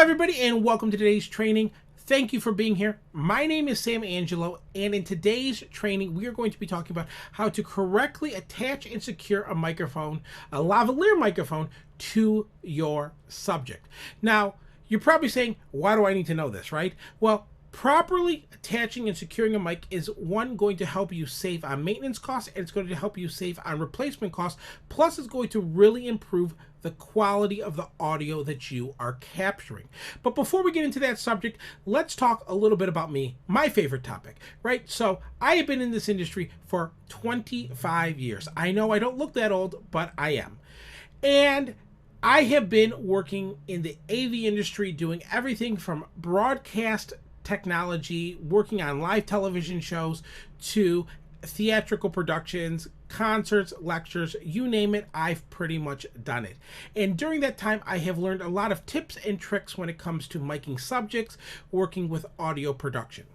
everybody, and welcome to today's training. Thank you for being here. My name is Sam Angello, and in today's training, we are going to be talking about how to correctly attach and secure a microphone, a lavalier microphone, to your subject. Now, you're probably saying, why do I need to know this, right? Well, properly attaching and securing a mic is going to help you save on maintenance costs, and it's going to help you save on replacement costs. Plus, it's going to really improve the quality of the audio that you are capturing. But before we get into that subject, let's talk a little bit about me, my favorite topic, right? So I have been in this industry for 25 years. I know I don't look that old, but I am. And I have been working in the AV industry, doing everything from broadcast technology, working on live television shows, to theatrical productions, concerts, lectures, you name it, I've pretty much done it. And during that time, I have learned a lot of tips and tricks when it comes to miking subjects, working with audio production.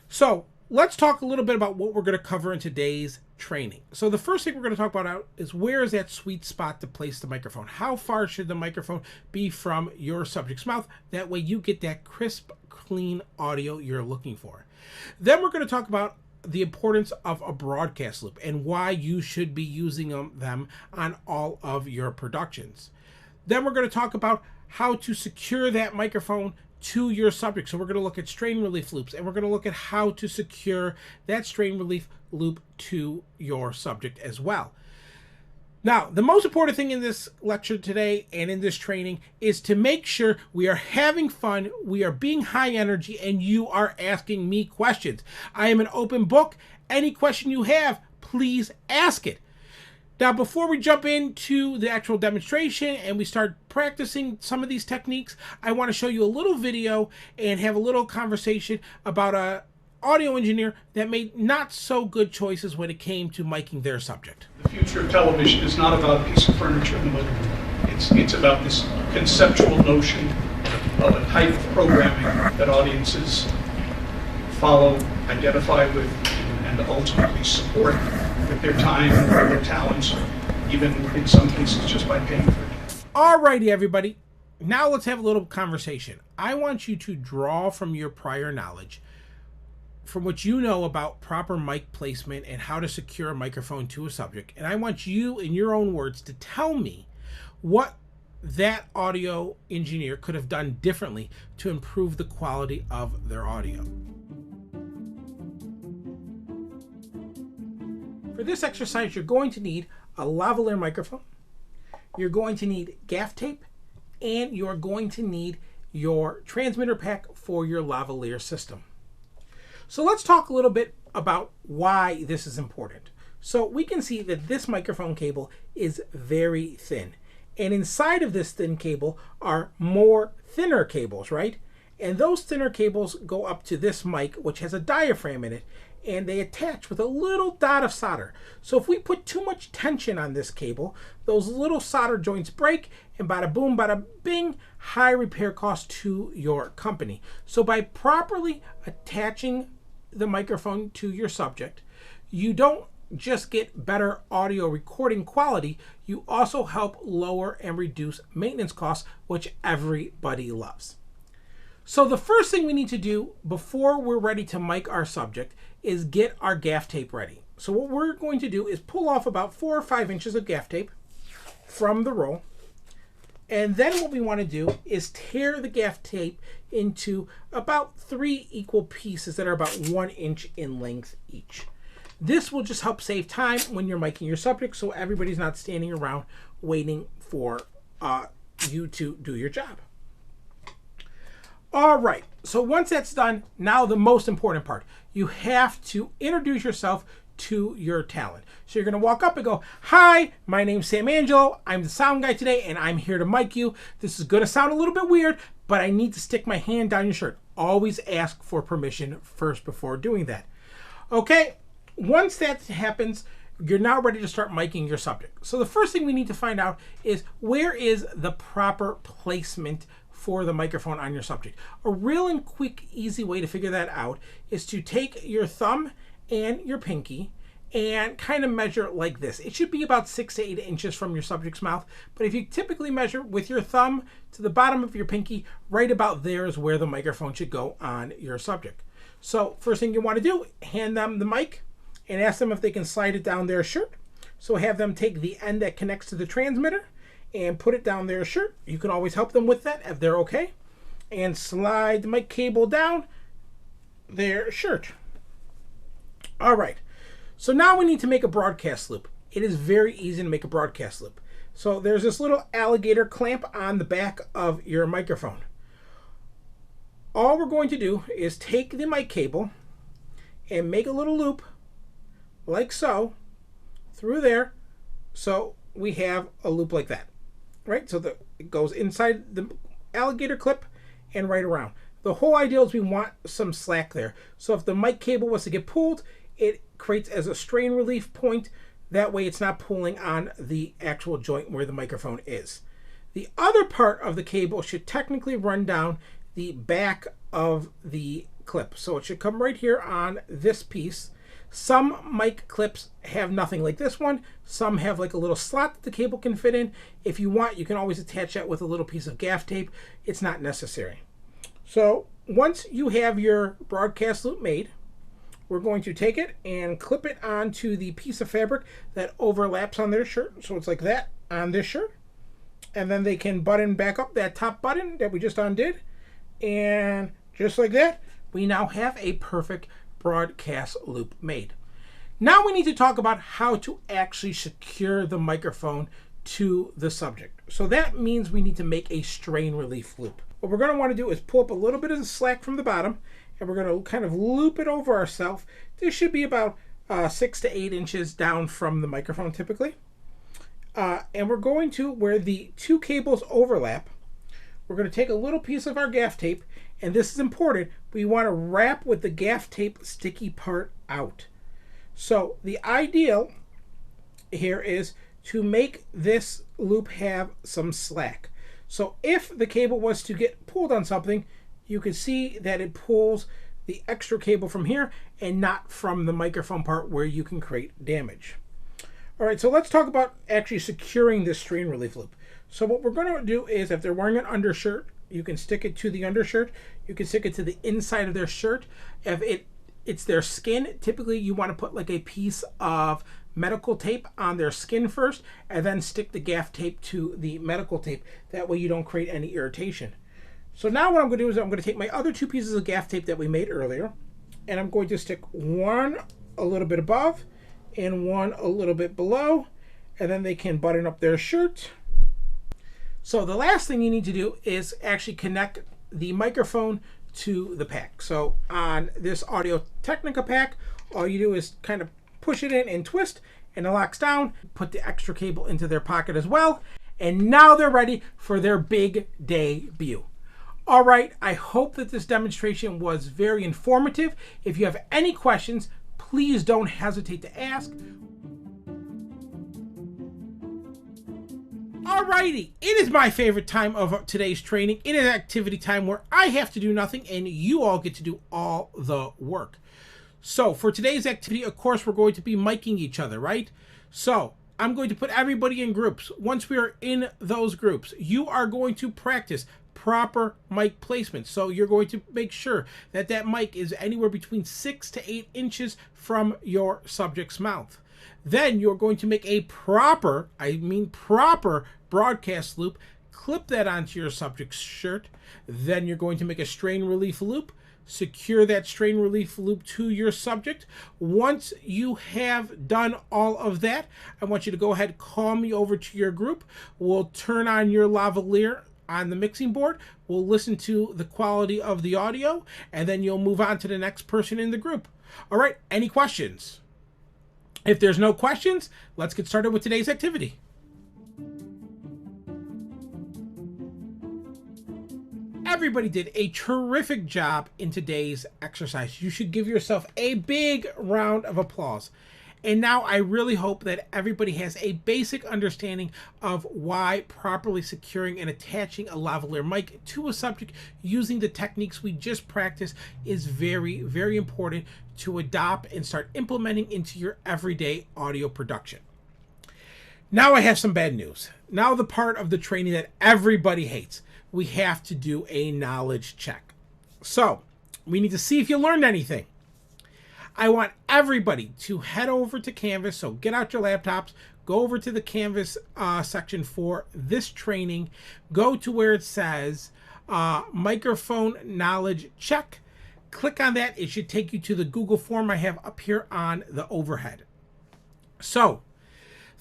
So let's talk a little bit about what we're going to cover in today's training. So the first thing we're going to talk about is where is that sweet spot to place the microphone? How far should the microphone be from your subject's mouth? That way you get that crisp, clean audio you're looking for. Then we're going to talk about the importance of a broadcast loop and why you should be using them on all of your productions. Then we're going to talk about how to secure that microphone to your subject. So we're going to look at strain relief loops, and we're going to look at how to secure that strain relief loop to your subject as well. Now, the most important thing in this lecture today and in this training is to make sure we are having fun, we are being high energy, and you are asking me questions. I am an open book. Any question you have, please ask it. Now, before we jump into the actual demonstration and we start practicing some of these techniques, I want to show you a little video and have a little conversation about an audio engineer that made not so good choices when it came to miking their subject. The future of television is not about a piece of furniture in the living room. It's about this conceptual notion of a type of programming that audiences follow, identify with, and ultimately support with their time and their talents, even in some cases just by paying for it. Alrighty, everybody. Now let's have a little conversation. I want you to draw from your prior knowledge, from what you know about proper mic placement and how to secure a microphone to a subject. And I want you, in your own words, to tell me what that audio engineer could have done differently to improve the quality of their audio. For this exercise, you're going to need a lavalier microphone, you're going to need gaff tape, and you're going to need your transmitter pack for your lavalier system. So let's talk a little bit about why this is important. So we can see that this microphone cable is very thin. And inside of this thin cable are more thinner cables, right? And those thinner cables go up to this mic, which has a diaphragm in it, and they attach with a little dot of solder. So if we put too much tension on this cable, those little solder joints break, and bada boom, bada bing, high repair cost to your company. So by properly attaching the microphone to your subject, you don't just get better audio recording quality, you also help lower and reduce maintenance costs, which everybody loves. So the first thing we need to do before we're ready to mic our subject is get our gaff tape ready. So what we're going to do is pull off about 4 or 5 inches of gaff tape from the roll. And then what we want to do is tear the gaff tape into about 3 equal pieces that are about 1 inch in length each. This will just help save time when you're miking your subject, so everybody's not standing around waiting for you to do your job. All right, so once that's done, now the most important part. You have to introduce yourself to your talent. So you're going to walk up and go, "Hi, my name's Sam Angello. I'm the sound guy today, and I'm here to mic you. This is going to sound a little bit weird, but I need to stick my hand down your shirt." Always ask for permission first before doing that. Okay, once that happens, you're now ready to start miking your subject. So the first thing we need to find out is where is the proper placement for the microphone on your subject. A real and quick, easy way to figure that out is to take your thumb and your pinky and kind of measure like this. It should be about 6 to 8 inches from your subject's mouth, but if you typically measure with your thumb to the bottom of your pinky, right about there is where the microphone should go on your subject. So first thing you want to do, hand them the mic and ask them if they can slide it down their shirt. So have them take the end that connects to the transmitter and put it down their shirt. You can always help them with that if they're okay. And slide the mic cable down their shirt. All right. So now we need to make a broadcast loop. It is very easy to make a broadcast loop. So there's this little alligator clamp on the back of your microphone. All we're going to do is take the mic cable and make a little loop like so through there. So we have a loop like that, right? So it goes inside the alligator clip and right around. The whole idea is we want some slack there. So if the mic cable was to get pulled, it creates as a strain relief point. That way it's not pulling on the actual joint where the microphone is. The other part of the cable should technically run down the back of the clip. So it should come right here on this piece. Some mic clips have nothing like this one. Some have like a little slot that the cable can fit in. If you want, you can always attach that with a little piece of gaff tape. It's not necessary. So once you have your broadcast loop made, we're going to take it and clip it onto the piece of fabric that overlaps on their shirt. So it's like that on this shirt. And then they can button back up that top button that we just undid. And just like that, we now have a perfect broadcast loop made. Now we need to talk about how to actually secure the microphone to the subject. So that means we need to make a strain relief loop. What we're going to want to do is pull up a little bit of the slack from the bottom, and we're going to kind of loop it over ourselves. This should be about 6 to 8 inches down from the microphone typically. And we're going to, where the two cables overlap, we're going to take a little piece of our gaff tape, and this is important, we want to wrap with the gaff tape sticky part out. So the ideal here is to make this loop have some slack. So if the cable was to get pulled on something, you can see that it pulls the extra cable from here and not from the microphone part where you can create damage. All right, so let's talk about actually securing this strain relief loop. So what we're going to do is, if they're wearing an undershirt, you can stick it to the undershirt. You can stick it to the inside of their shirt. If it's their skin, typically you want to put like a piece of medical tape on their skin first, and then stick the gaff tape to the medical tape. That way you don't create any irritation. So now what I'm going to do is I'm going to take my other two pieces of gaff tape that we made earlier, and I'm going to stick one a little bit above and one a little bit below, and then they can button up their shirt. So the last thing you need to do is actually connect the microphone to the pack. So on this Audio-Technica pack, all you do is kind of push it in and twist, and it locks down. Put the extra cable into their pocket as well, and now they're ready for their big debut. All right, I hope that this demonstration was very informative. If you have any questions, please don't hesitate to ask. Alrighty, it is my favorite time of today's training. It is activity time where I have to do nothing and you all get to do all the work. So for today's activity, of course, we're going to be miking each other, right? So I'm going to put everybody in groups. Once we are in those groups, you are going to practice proper mic placement. So you're going to make sure that that mic is anywhere between 6 to 8 inches from your subject's mouth. Then you're going to make a proper, proper broadcast loop, clip that onto your subject's shirt. Then you're going to make a strain relief loop, secure that strain relief loop to your subject. Once you have done all of that, I want you to go ahead, call me over to your group. We'll turn on your lavalier on the mixing board. We'll listen to the quality of the audio, and then you'll move on to the next person in the group. All right, any questions? If there's no questions, let's get started with today's activity. Everybody did a terrific job in today's exercise. You should give yourself a big round of applause. And now I really hope that everybody has a basic understanding of why properly securing and attaching a lavalier mic to a subject using the techniques we just practiced is very, very important to adopt and start implementing into your everyday audio production. Now I have some bad news. Now the part of the training that everybody hates. We have to do a knowledge check. So we need to see if you learned anything. I want everybody to head over to Canvas. So get out your laptops, go over to the Canvas section for this training. Go to where it says microphone knowledge check. Click on that. It should take you to the Google form I have up here on the overhead. So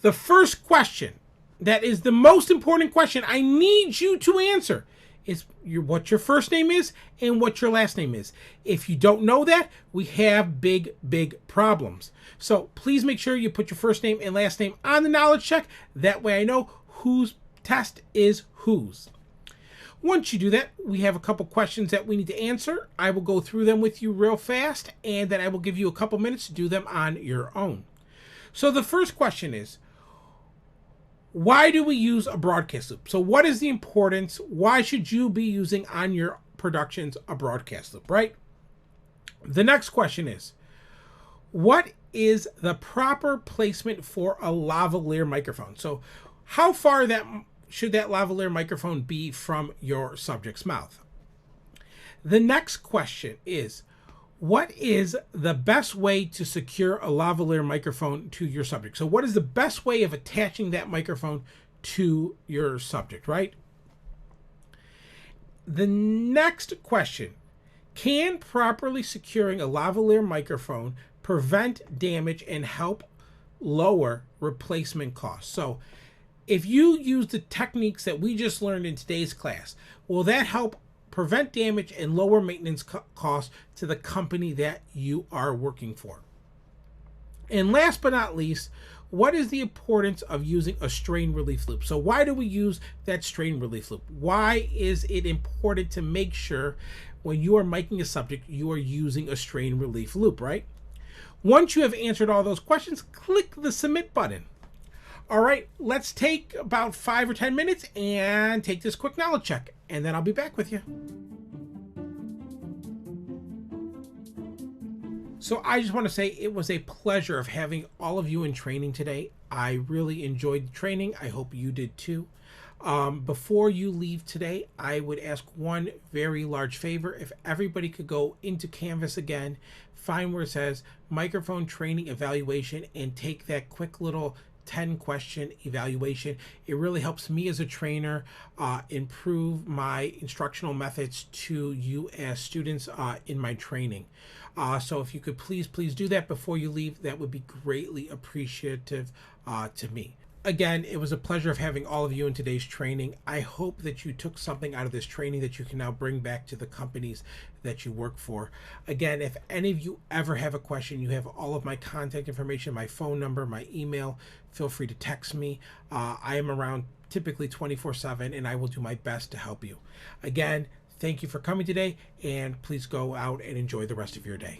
the first question, that is the most important question I need you to answer, is what your first name is and what your last name is. If you don't know that, we have big, big problems. So please make sure you put your first name and last name on the knowledge check. That way I know whose test is whose. Once you do that, we have a couple questions that we need to answer. I will go through them with you real fast, and then I will give you a couple minutes to do them on your own. So the first question is, why do we use a broadcast loop? So what is the importance? Why should you be using on your productions a broadcast loop, right? The next question is, what is the proper placement for a lavalier microphone? So how far should that lavalier microphone be from your subject's mouth? The next question is, what is the best way to secure a lavalier microphone to your subject? So what is the best way of attaching that microphone to your subject, right? The next question, can properly securing a lavalier microphone prevent damage and help lower replacement costs? So if you use the techniques that we just learned in today's class, will that help prevent damage and lower maintenance costs to the company that you are working for? And last but not least, what is the importance of using a strain relief loop? So why do we use that strain relief loop? Why is it important to make sure when you are miking a subject, you are using a strain relief loop, right? Once you have answered all those questions, click the submit button. All right, let's take about 5 or 10 minutes and take this quick knowledge check, and then I'll be back with you. So I just want to say it was a pleasure of having all of you in training today. I really enjoyed the training. I hope you did too. Before you leave today, I would ask one very large favor. If everybody could go into Canvas again, find where it says microphone training evaluation, and take that quick little 10-question evaluation. It really helps me as a trainer improve my instructional methods to you as students in my training. So if you could please do that before you leave, that would be greatly appreciative to me. Again, it was a pleasure of having all of you in today's training. I hope that you took something out of this training that you can now bring back to the companies that you work for. Again, if any of you ever have a question, you have all of my contact information, my phone number, my email. Feel free to text me. I am around typically 24/7, and I will do my best to help you. Again, thank you for coming today, and please go out and enjoy the rest of your day.